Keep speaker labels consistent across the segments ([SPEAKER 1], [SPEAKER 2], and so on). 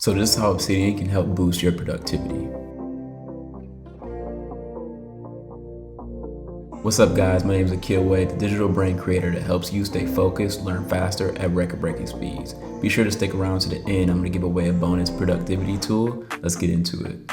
[SPEAKER 1] So this is how Obsidian can help boost your productivity. What's up guys, my name is Akil Wade, the digital brain creator that helps you stay focused, learn faster at record-breaking speeds. Be sure to stick around to the end. I'm going to give away a bonus productivity tool. Let's get into it.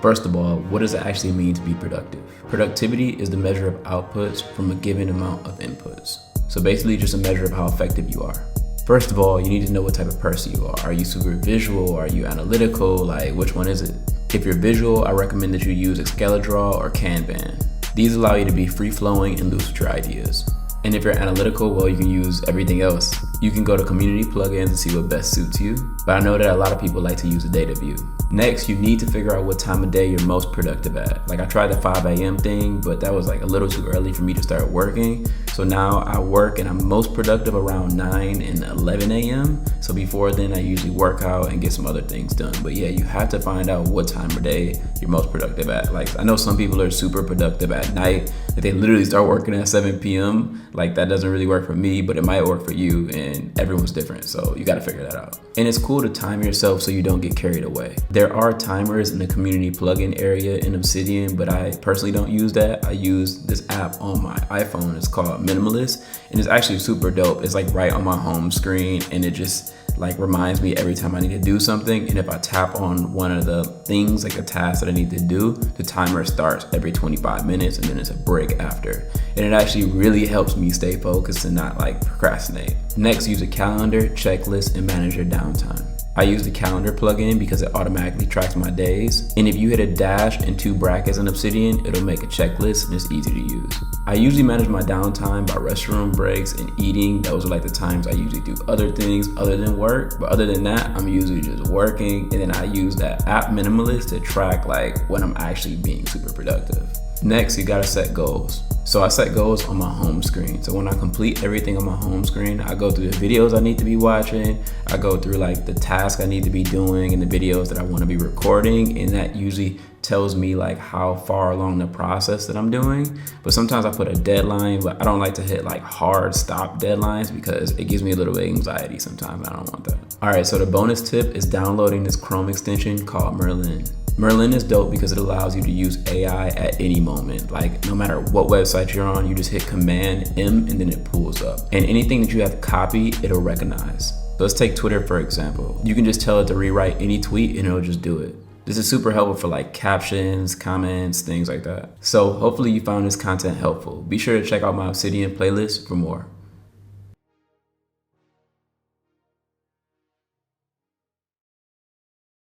[SPEAKER 1] First of all, what does it actually mean to be productive? Productivity is the measure of outputs from a given amount of inputs. So basically just a measure of how effective you are. First of all, you need to know what type of person you are. Are you super visual? Are you analytical? Like, which one is it? If you're visual, I recommend that you use Excalidraw or Kanban. These allow you to be free-flowing and loose with your ideas. And if you're analytical, well, you can use everything else. You can go to community plugins and see what best suits you, but I know that a lot of people like to use a data view. Next, you need to figure out what time of day you're most productive at. Like I tried the 5 a.m. thing, but that was like a little too early for me to start working. So now I work and I'm most productive around 9 and 11 a.m. So before then, I usually work out and get some other things done. But yeah, you have to find out what time of day you're most productive at. Like I know some people are super productive at night, that they literally start working at 7 p.m. Like that doesn't really work for me, but it might work for you, and everyone's different. So you got to figure that out. And it's cool to time yourself so you don't get carried away. There are timers in the community plugin area in Obsidian, but I personally don't use that. I use this app on my iPhone. It's called Minimalist, and it's actually super dope. It's like right on my home screen, and it just like reminds me every time I need to do something. And if I tap on one of the things, like a task that I need to do, the timer starts every 25 minutes and then it's a break after. And it actually really helps me stay focused and not like procrastinate. Next, use a calendar, checklist, and manage your downtime. I use the calendar plugin because it automatically tracks my days. And if you hit a dash and 2 brackets in Obsidian, it'll make a checklist and it's easy to use. I usually manage my downtime by restroom breaks and eating. Those are like the times I usually do other things other than work. But other than that, I'm usually just working. And then I use that app Minimalist to track like when I'm actually being super productive. Next, you gotta set goals. So I set goals on my home screen. So when I complete everything on my home screen, I go through the videos I need to be watching. I go through like the tasks I need to be doing and the videos that I want to be recording. And that usually tells me like how far along the process that I'm doing. But sometimes I put a deadline, but I don't like to hit like hard stop deadlines because it gives me a little bit of anxiety sometimes. I don't want that. All right, so the bonus tip is downloading this Chrome extension called Merlin. Merlin is dope because it allows you to use AI at any moment. Like no matter what website you're on, you just hit Command M and then it pulls up. And anything that you have copied, it'll recognize. So let's take Twitter for example. You can just tell it to rewrite any tweet and it'll just do it. This is super helpful for like captions, comments, things like that. So hopefully you found this content helpful. Be sure to check out my Obsidian playlist for more.